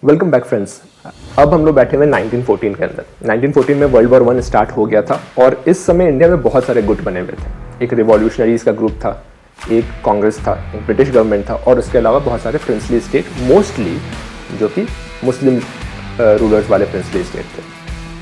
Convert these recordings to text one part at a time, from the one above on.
Welcome back friends. अब हम लोग बैठे हुए 1914 के अंदर। 1914 में वर्ल्ड वॉर 1 स्टार्ट हो गया था और इस समय इंडिया में बहुत सारे गुट बने हुए थे। एक रिवॉल्यूशनरीज का ग्रुप था, एक कांग्रेस था, एक ब्रिटिश गवर्नमेंट था और उसके अलावा बहुत सारे प्रिंसली स्टेट, मोस्टली जो कि मुस्लिम रूलर्स वाले प्रिंसली स्टेट थे।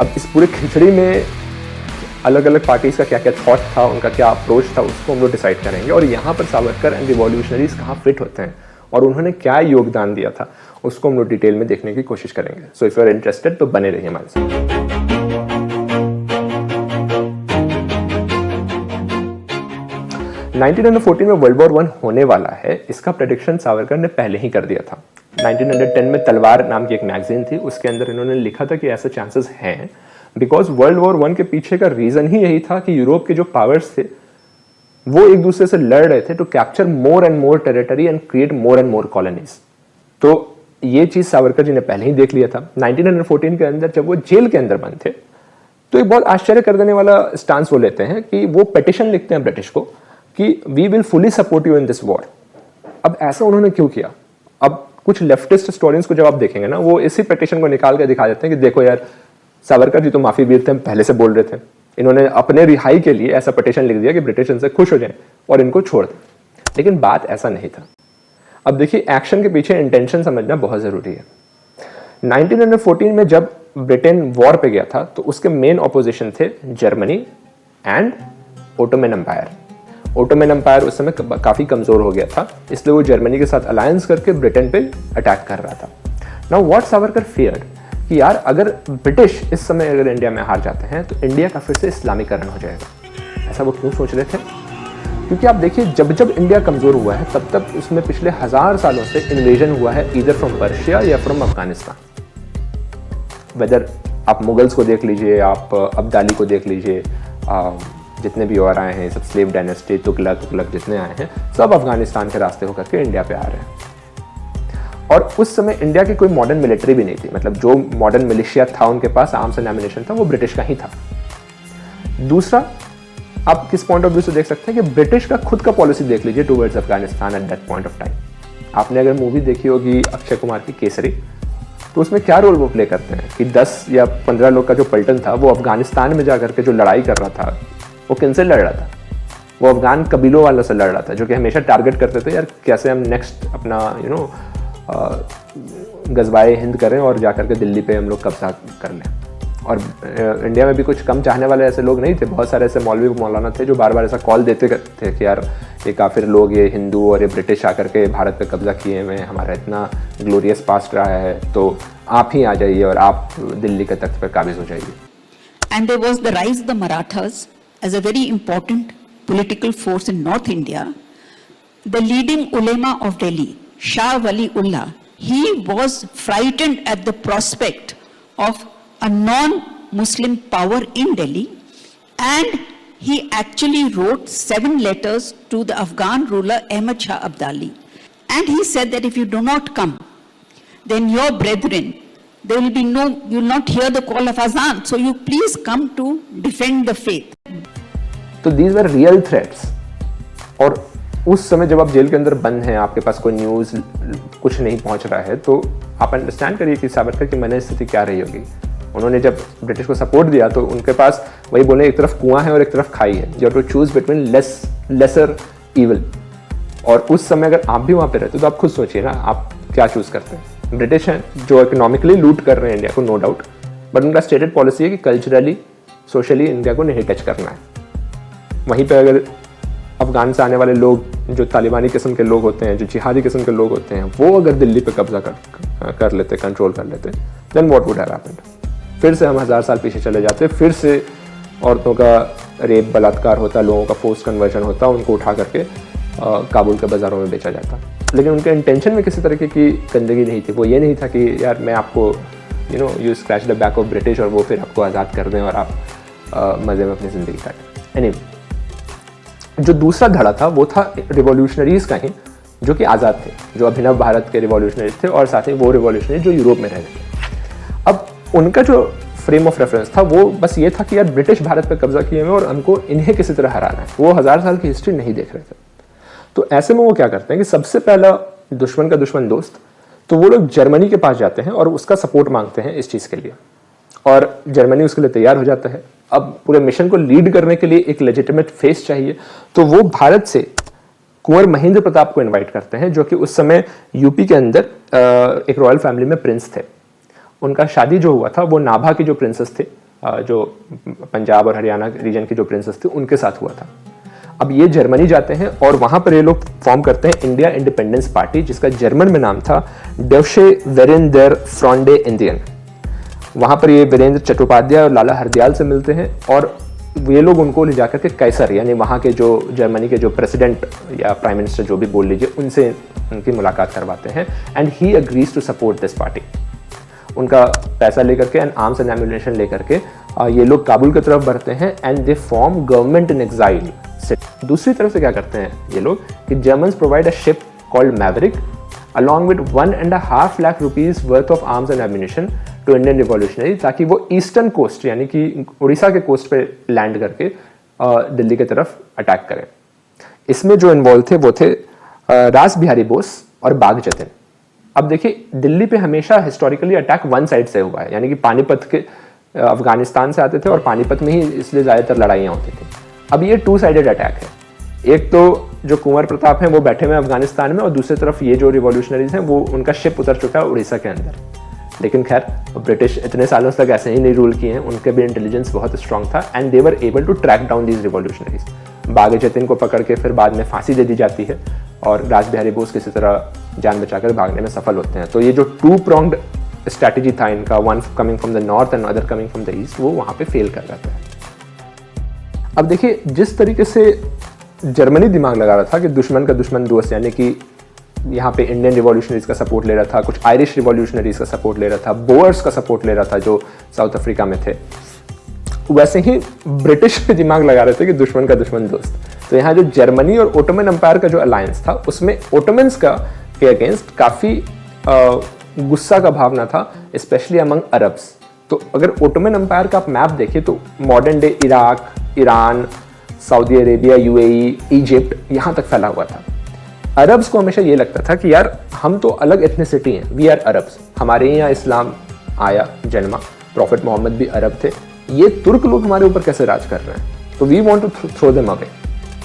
अब इस पूरे खिचड़ी में अलग अलग पार्टीज का क्या क्या थॉट था, उनका क्या अप्रोच था, उसको हम लोग डिसाइड करेंगे और यहाँ पर सावरकर एंड रिवॉल्यूशनरीज कहाँ फिट होते हैं और उन्होंने क्या योगदान दिया था उसको हम लोग डिटेल में देखने की कोशिश करेंगे। So if you are interested तो बने रहिए हमारे साथ। 1914 में वर्ल्ड वॉर 1 होने वाला है, इसका प्रेडिक्शन सावरकर ने पहले ही कर दिया था। 1910 में तलवार नाम की एक मैगजीन थी, उसके अंदर इन्होंने लिखा था कि ऐसे चांसेस हैं बिकॉज वर्ल्ड वॉर 1 के पीछे का रीजन ही यही था कि यूरोप के जो पावर्स थे वो एक दूसरे से लड़ रहे थे to capture more and more territory and create more and more colonies. तो ये चीज सावरकर जी ने पहले ही देख लिया था। 1914 के अंदर जब वो जेल के अंदर बंद थे तो एक बहुत आश्चर्य कर देने वाला स्टांस वो लेते हैं कि वो पिटिशन लिखते हैं ब्रिटिश को कि we will fully support you in this war. अब ऐसा उन्होंने क्यों किया? अब कुछ लेफ्टिस्ट हिस्टोरियंस को जब आप देखेंगे ना, वो इसी पिटिशन को निकाल के दिखा देते हैं कि देखो यार, सावरकर जी तो माफी वीर थे, हम पहले से बोल रहे थे। इन्होंने अपने रिहाई के लिए ऐसा पिटिशन लिख दिया कि ब्रिटिश इनसे खुश हो जाएं और इनको छोड़ दें। लेकिन बात ऐसा नहीं था। अब देखिए, एक्शन के पीछे इंटेंशन समझना बहुत जरूरी है। 1914 में जब ब्रिटेन वॉर पे गया था तो उसके मेन ऑपोजिशन थे Germany and Ottoman empire. Ottoman empire उस समय काफी कमजोर हो गया था, इसलिए वो जर्मनी के साथ अलायंस करके ब्रिटेन पे अटैक कर रहा था। नाउ व्हाट सावरकर फियर्ड कि यार, अगर ब्रिटिश इस समय अगर इंडिया में हार जाते हैं तो इंडिया का फिर से इस्लामीकरण हो जाएगा। ऐसा वो क्यों सोच रहे थे? क्योंकि आप देखिए, जब जब इंडिया कमजोर हुआ है तब तक उसमें पिछले 1000 सालों से इन्वेजन हुआ है, ईदर फ्रॉम पर्शिया या फ्रॉम अफगानिस्तान। वेदर आप मुगल्स को देख लीजिए, आप अब्दाली को देख लीजिए, जितने भी और आए हैं, सब स्लेव डायनेस्टी, तुगलक जितने आए हैं, सब अफगानिस्तान के रास्ते होकर के इंडिया पे आ रहे हैं। और उस समय इंडिया की कोई मॉडर्न मिलिट्री भी नहीं थी, मतलब जो मॉडर्न मिलिशिया था उनके पास, आर्म्स एंड एम्युनिशन था, वो ब्रिटिश का ही था। दूसरा, आप किस पॉइंट ऑफ व्यू से देख सकते हैं कि ब्रिटिश का खुद का पॉलिसी देख लीजिए towards Afghanistan at that point of time. आपने अगर मूवी देखी होगी अक्षय कुमार की केसरी, तो उसमें क्या रोल वो प्ले करते हैं कि 10 या 15 लोग का जो पलटन था वो अफगानिस्तान में जाकर के जो लड़ाई कर रहा था, वो किनसे लड़ रहा था? वो अफगान कबीलों वालों से लड़ रहा था, जो कि हमेशा टारगेट करते थे यार कैसे हम नेक्स्ट अपना गजवाए हिंद करें और जाकर के दिल्ली पे हम लोग कब्जा कर लें। और इंडिया में भी कुछ कम चाहने वाले ऐसे लोग नहीं थे, बहुत सारे ऐसे मौलवी मौलाना थे जो बार बार ऐसा कॉल देते थे कि यार ये काफिर लोग, ये हिंदू और ये ब्रिटिश आकर के भारत पे कब्जा किए हुए हैं, हमारा इतना ग्लोरियस पास्ट रहा है, तो आप ही आ जाइए और आप दिल्ली के तख्त पर काबिज हो जाइए। And there was the rise of the Marathas as a very important political force in North India. The leading ulema of Delhi, Shah Wali Ullah, he was frightened at the prospect of a non-Muslim power in Delhi, and he actually wrote 7 letters to the Afghan ruler Ahmad Shah Abdali, and he said that if you do not come, then your brethren, there will be no, you will not hear the call of azan, so you please come to defend the faith. तो these were real threats। और उस समय जब आप jail के अंदर बंद हैं, आपके पास कोई न्यूज़ कुछ नहीं पहुंच रहा है, तो आप अंडरस्टैंड करिए कि सावरकर की मन स्थिति क्या रही होगी। उन्होंने जब ब्रिटिश को सपोर्ट दिया तो उनके पास वही बोले, एक तरफ कुआं है और एक तरफ खाई है, you have to choose between lesser evil. और उस समय अगर आप भी वहाँ पे रहते तो आप खुद सोचिए ना, आप क्या चूज करते हैं। ब्रिटिश हैं जो इकोनॉमिकली लूट कर रहे हैं इंडिया को, नो डाउट, बट उनका स्टेटेड पॉलिसी है कि कल्चरली सोशली इंडिया को नहीं टच करना है। वहीं पर अगर अफगान से आने वाले लोग, जो तालिबानी किस्म के लोग होते हैं, जो जिहादी किस्म के लोग होते हैं, वो अगर दिल्ली पे कब्जा कर लेते, कंट्रोल कर लेते, then what would have happened? फिर से हम 1000 साल पीछे चले जाते, फिर से औरतों का रेप, बलात्कार होता, लोगों का फोर्स कन्वर्जन होता, उनको उठा करके काबुल के बाज़ारों में बेचा जाता। लेकिन उनके इंटेंशन में किसी तरीके की गंदगी नहीं थी। वो ये नहीं था कि यार मैं आपको you scratch the back of British और वो फिर आपको आज़ाद कर दें और आप मज़े में अपनी ज़िंदगी काटें। एनीवे, जो दूसरा धड़ा था वो था रिवॉल्यूशनरीज का ही, जो कि आज़ाद थे, जो अभिनव भारत के रिवॉल्यूशनरीज थे और साथ ही वो रिवॉल्यूशनरी जो यूरोप में रह रहे थे। अब उनका जो फ्रेम ऑफ रेफरेंस था वो बस ये था कि यार ब्रिटिश भारत पर कब्जा किए हुए और हमको इन्हें किसी तरह हराना है। वो 1000 साल की हिस्ट्री नहीं देख रहे थे। तो ऐसे में वो क्या करते हैं कि सबसे पहला दुश्मन का दुश्मन दोस्त, तो वो लोग जर्मनी के पास जाते हैं और उसका सपोर्ट मांगते हैं इस चीज़ के लिए, और जर्मनी उसके लिए तैयार हो जाता है। अब पूरे मिशन को लीड करने के लिए एक लेजिटिमेट फेस चाहिए, तो वो भारत से कुंवर महेंद्र प्रताप को इनवाइट करते हैं, जो कि उस समय यूपी के अंदर एक रॉयल फैमिली में प्रिंस थे। उनका शादी जो हुआ था वो नाभा के जो प्रिंसेस थे, जो पंजाब और हरियाणा रीजन के जो प्रिंसेस थे, उनके साथ हुआ था। अब ये जर्मनी जाते हैं और वहां पर ये लोग फॉर्म करते हैं इंडिया इंडिपेंडेंस पार्टी, जिसका जर्मन में नाम था डेवशे वेरेंदर फ्रॉन्डे इंडियन। वहां पर ये वीरेंद्र चट्टोपाध्याय और लाला हरदयाल से मिलते हैं और ये लोग उनको ले जाकर के कैसर, यानी वहाँ के जो जर्मनी के जो प्रेसिडेंट या प्राइम मिनिस्टर जो भी बोल लीजिए, उनसे उनकी मुलाकात करवाते हैं। And he agrees to support this party. उनका पैसा लेकर के एंड आर्म्स एंड एम्यूनेशन लेकर के ये लोग काबुल की तरफ बढ़ते हैं and they form government in exile. दूसरी तरफ से क्या करते हैं ये लोग कि Germans provide a ship called Maverick along with 1.5 lakh rupees worth of arms and ammunition to Indian revolutionary, ताकि वो ईस्टर्न कोस्ट यानी कि उड़ीसा के कोस्ट पे लैंड करके दिल्ली की तरफ अटैक करें। इसमें जो इन्वॉल्व थे वो थे रास बिहारी बोस और बाघ जतिन। अब देखिए, दिल्ली पे हमेशा हिस्टोरिकली अटैक वन साइड से हुआ है, यानी कि पानीपत के अफगानिस्तान से आते थे और पानीपत में ही इसलिए ज़्यादातर लड़ाइयाँ होती थी। अब ये 2 साइडेड अटैक है। एक तो जो कुंवर प्रताप हैं वो बैठे हुए अफगानिस्तान में, और दूसरी तरफ ये जो रिवॉल्यूशनरीज हैं वो उनका शिप उतर चुका है उड़ीसा के अंदर। लेकिन खैर, ब्रिटिश इतने सालों तक ऐसे ही नहीं रूल किए हैं, उनके भी इंटेलिजेंस बहुत स्ट्रांग था and they were able to track down these revolutionaries. Bagh Jatin को पकड़ के फिर बाद में फांसी दे दी जाती है और रास बिहारी बोस किसी तरह जान बचाकर भागने में सफल होते हैं। तो ये जो 2 pronged स्ट्रैटेजी था इनका, one coming from the north and other coming from the east, वो वहाँ पे फेल कर जाता है। अब देखिए, जिस तरीके से जर्मनी दिमाग लगा रहा था कि दुश्मन का दुश्मन दोस्त, यानी कि यहाँ पे इंडियन रिवॉल्यूशनरीज का सपोर्ट ले रहा था, कुछ आयरिश रिवॉल्यूशनरीज का सपोर्ट ले रहा था, बोअर्स का सपोर्ट ले रहा था जो साउथ अफ्रीका में थे, वैसे ही ब्रिटिश पे दिमाग लगा रहे थे कि दुश्मन का दुश्मन दोस्त। तो यहाँ जो जर्मनी और ओटोमन एम्पायर का जो अलायंस था, उसमें ओटोमन्स का के अगेंस्ट काफ़ी गुस्सा का भावना था, स्पेशली अमंग अरब्स। तो अगर ओटोमन एम्पायर का आप मैप देखिए तो modern day Iraq, Iran, Saudi Arabia, UAE, Egypt, यहाँ तक फैला हुआ था। अरब्स को हमेशा ये लगता था कि यार हम तो अलग एथनिसिटी हैं, वी आर अरब्स, हमारे यहाँ इस्लाम आया, जन्मा, प्रॉफिट मोहम्मद भी अरब थे, ये तुर्क लोग हमारे ऊपर कैसे राज कर रहे हैं, तो we want to throw them away.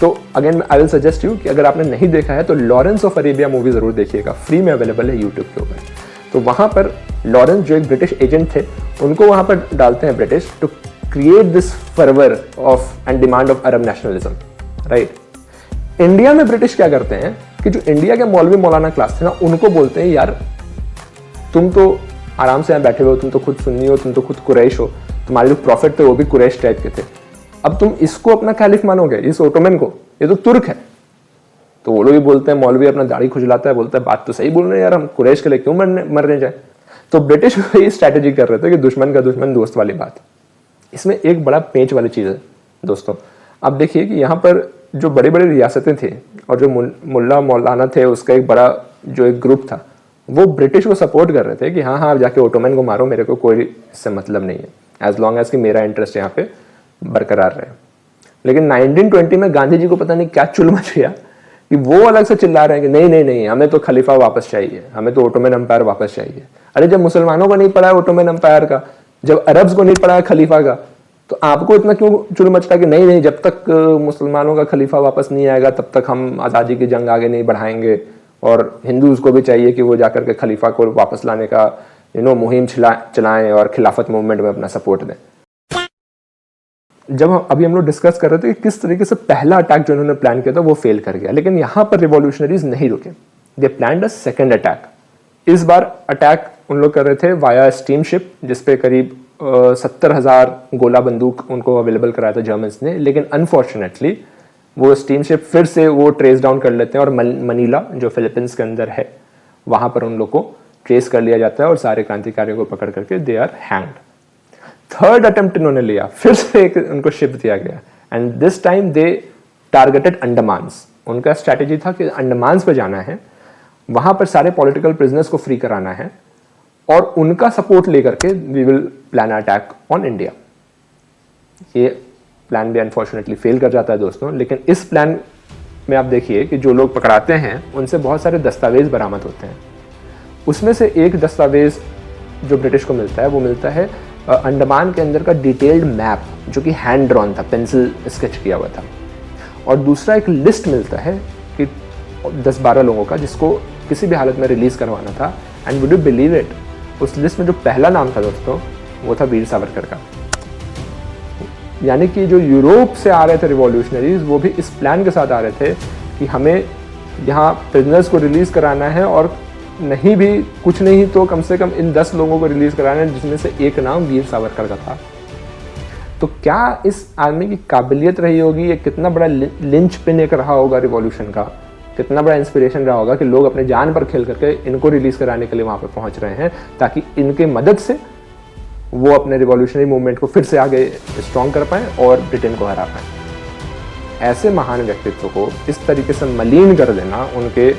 तो again I will suggest you कि अगर आपने नहीं देखा है तो लॉरेंस ऑफ अरेबिया मूवी जरूर देखिएगा, फ्री में अवेलेबल है यूट्यूब के ऊपर। तो वहाँ पर लॉरेंस जो एक ब्रिटिश एजेंट थे, उनको वहाँ पर डालते हैं British to create this fervour of and demand of Arab nationalism, right. India में ब्रिटिश क्या करते हैं कि जो इंडिया के मौलवी मौलाना क्लास थे ना, उनको बोलते हैं यार तुम तो आराम से यहाँ बैठे हुए हो, तुम तो खुद सुन्नी हो, तुम तो खुद कुरैश हो, तुम्हारे जो प्रॉफिट थे वो भी कुरैश टाइप के थे, अब तुम इसको अपना कैलिफ मानोगे, इस ओटोमन को, ये तो तुर्क है। तो वो लोग भी बोलते हैं, मौलवी अपना दाढ़ी खुजलाता है, बोलता है बात तो सही बोल रहे हैं यार, हम कुरैश के लिए क्यों मरने जाए। तो ब्रिटिश ये स्ट्रैटेजी कर रहे थे कि दुश्मन का दुश्मन दोस्त वाली बात। इसमें एक बड़ा पेंच वाली चीज़ है दोस्तों। अब देखिए कि यहाँ पर जो बड़ी बड़ी रियासतें थी और जो मुल्ला मौलाना थे, उसका एक बड़ा जो एक ग्रुप था, वो ब्रिटिश को सपोर्ट कर रहे थे कि हाँ आप जाके ओटोमन को मारो, मेरे को कोई इससे मतलब नहीं है, एज लॉन्ग एज कि मेरा इंटरेस्ट यहाँ पे बरकरार रहे। लेकिन 1920 में गांधी जी को पता नहीं क्या चुल मच गया कि वो अलग से चिल्ला रहे हैं कि नहीं नहीं नहीं, हमें तो खलीफा वापस चाहिए, हमें तो ओटोमन एम्पायर वापस चाहिए। अरे जब मुसलमानों को नहीं पड़ा है ओटोमन एम्पायर का, जब अरब्स को नहीं पड़ा है खलीफा का, तो आपको इतना क्यों चुल मचता है कि नहीं नहीं, जब तक मुसलमानों का खलीफा वापस नहीं आएगा तब तक हम आज़ादी की जंग आगे नहीं बढ़ाएंगे, और हिंदूज को भी चाहिए कि वो जाकर के खलीफा को वापस लाने का मुहिम चलाएं और खिलाफत मूवमेंट में अपना सपोर्ट दें। जब अभी हम लोग डिस्कस कर रहे थे कि किस तरीके से पहला अटैक जो इन्होंने प्लान किया था वो फेल कर गया, लेकिन यहाँ पर रिवॉल्यूशनरीज नहीं रुके, दे प्लान्ड अ सेकंड अटैक। इस बार अटैक उन लोग कर रहे थे वाया स्टीम शिप, जिसपे करीब 70,000 गोला बंदूक उनको अवेलेबल कराया था जर्मन्स ने। लेकिन अनफॉर्चुनेटली वो स्टीम शिप फिर से वो ट्रेस डाउन कर लेते हैं और मनीला जो फिलीपींस के अंदर है वहाँ पर उन लोग को ट्रेस कर लिया जाता है और सारे क्रांतिकारियों को पकड़ करके they are hanged. Third attempt इन्होंने लिया, फिर से एक उनको शिप दिया गया and this time they targeted Andamans. उनका स्ट्रैटेजी था कि अंडमान्स पे जाना है, वहां पर सारे पॉलिटिकल प्रिजनर्स को फ्री कराना है और उनका सपोर्ट लेकर के we will plan attack on India. ये प्लान भी अनफॉर्चुनेटली फेल कर जाता है दोस्तों। लेकिन इस प्लान में आप देखिए कि जो लोग पकड़ाते हैं उनसे बहुत सारे दस्तावेज बरामद होते हैं। उसमें से एक दस्तावेज जो ब्रिटिश को मिलता है वो मिलता है अंडमान के अंदर का डिटेल्ड मैप, जो कि हैंड ड्रॉन था, पेंसिल स्केच किया हुआ था। और दूसरा एक लिस्ट मिलता है कि 10-12 लोगों का, जिसको किसी भी हालत में रिलीज़ करवाना था। And would you believe it, उस लिस्ट में जो पहला नाम था दोस्तों, वो था वीर सावरकर का। यानी कि जो यूरोप से आ रहे थे रिवॉल्यूशनरीज, वो भी इस प्लान के साथ आ रहे थे कि हमें यहाँ प्रिजनर्स को रिलीज़ कराना है, और नहीं भी कुछ नहीं तो कम से कम इन 10 लोगों को रिलीज़ कराना है, जिसमें से एक नाम वीर सावरकर का था। तो क्या इस आदमी की काबिलियत रही होगी, ये कितना बड़ा लिंच पिन एक रहा होगा रिवॉल्यूशन का, कितना बड़ा इंस्पिरेशन रहा होगा कि लोग अपने जान पर खेल करके इनको रिलीज़ कराने के लिए वहाँ पर पहुँच रहे हैं, ताकि इनके मदद से वो अपने रिवॉल्यूशनरी मूवमेंट को फिर से आगे स्ट्रॉन्ग कर पाएँ और ब्रिटेन को हरा पाएँ। ऐसे महान व्यक्तित्व को इस तरीके से मलीन कर देना, उनके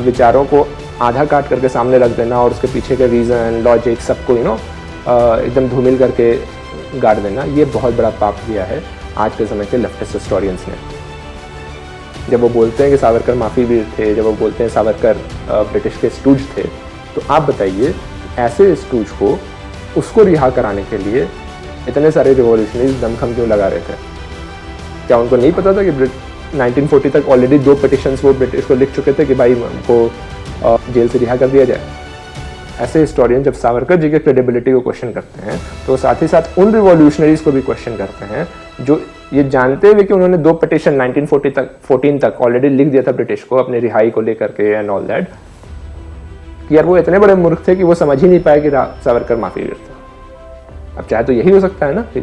विचारों को आधा काट करके सामने रख देना और उसके पीछे के रीज़न, लॉजिक सबको एकदम धूमिल करके गाड़ देना, ये बहुत बड़ा पाप किया है आज के समय के लेफ्टिस्ट हिस्टोरियंस ने। जब वो बोलते हैं कि सावरकर माफी वीर थे, जब वो बोलते हैं सावरकर ब्रिटिश के स्टूज थे, तो आप बताइए ऐसे स्टूज को, उसको रिहा कराने के लिए इतने सारे रिवॉल्यूशनरीज दमखम क्यों लगा रहे थे? क्या उनको नहीं पता था कि 1940 तक ऑलरेडी 2 पिटिशंस वो ब्रिटिश को लिख चुके थे कि भाई हमको जेल से रिहा कर दिया जाए? ऐसे हिस्टोरियन जब सावरकर जी के क्रेडिबिलिटी को क्वेश्चन करते हैं, तो साथ ही साथ उन रिवॉल्यूशनरीज को भी क्वेश्चन करते हैं जो ये जानते हुए कि उन्होंने 2 पिटिशन 1914 तक ऑलरेडी लिख दिया था ब्रिटिश को अपनी रिहाई को लेकर के एंड ऑल दैट, कि यार वो इतने बड़े मूर्ख थे कि वो समझ ही नहीं पाए कि सावरकर माफी वीर थे। अब चाहे तो यही हो सकता है ना कि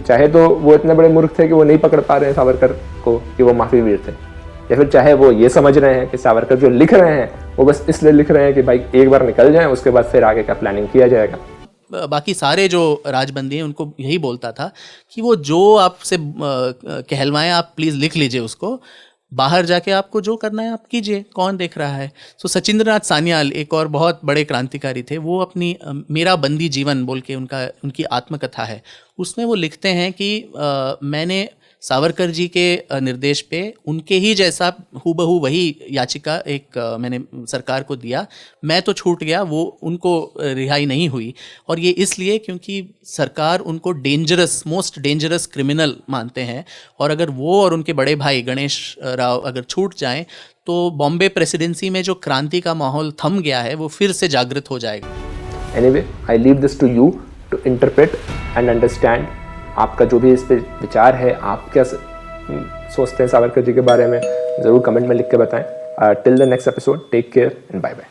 चाहे तो वो इतने बड़े मूर्ख थे कि वो नहीं पकड़ पा रहे हैं सावरकर को कि वो माफी वीर थे, या फिर चाहे वो ये समझ रहे हैं कि सावरकर जो लिख रहे हैं वो बस इसलिए लिख रहे हैं कि भाई एक बार निकल जाएं, उसके बाद फिर आगे का प्लानिंग किया जाएगा। बाकी सारे जो राजबंदी हैं उनको यही बोलता था कि वो जो आपसे कहलवाएं आप प्लीज़ लिख लीजिए उसको, बाहर जाके आपको जो करना है आप कीजिए, कौन देख रहा है। सो सचिंद्रनाथ सान्याल एक और बहुत बड़े क्रांतिकारी थे, वो अपनी मेरा बंदी जीवन बोल के उनकी आत्मकथा है, उसमें वो लिखते हैं कि मैंने सावरकर जी के निर्देश पे उनके ही जैसा हूबहू वही याचिका मैंने सरकार को दिया, मैं तो छूट गया, वो उनको रिहाई नहीं हुई। और ये इसलिए क्योंकि सरकार उनको मोस्ट डेंजरस क्रिमिनल मानते हैं, और अगर वो और उनके बड़े भाई गणेश राव अगर छूट जाएं तो बॉम्बे प्रेसिडेंसी में जो क्रांति का माहौल थम गया है वो फिर से जागृत हो जाएगा। Anyway, I leave this to you to interpret and understand. आपका जो भी इस पे विचार है, आप क्या सोचते हैं सावरकर जी के बारे में, ज़रूर कमेंट में लिख के बताएं। Till the next episode, take care and bye bye.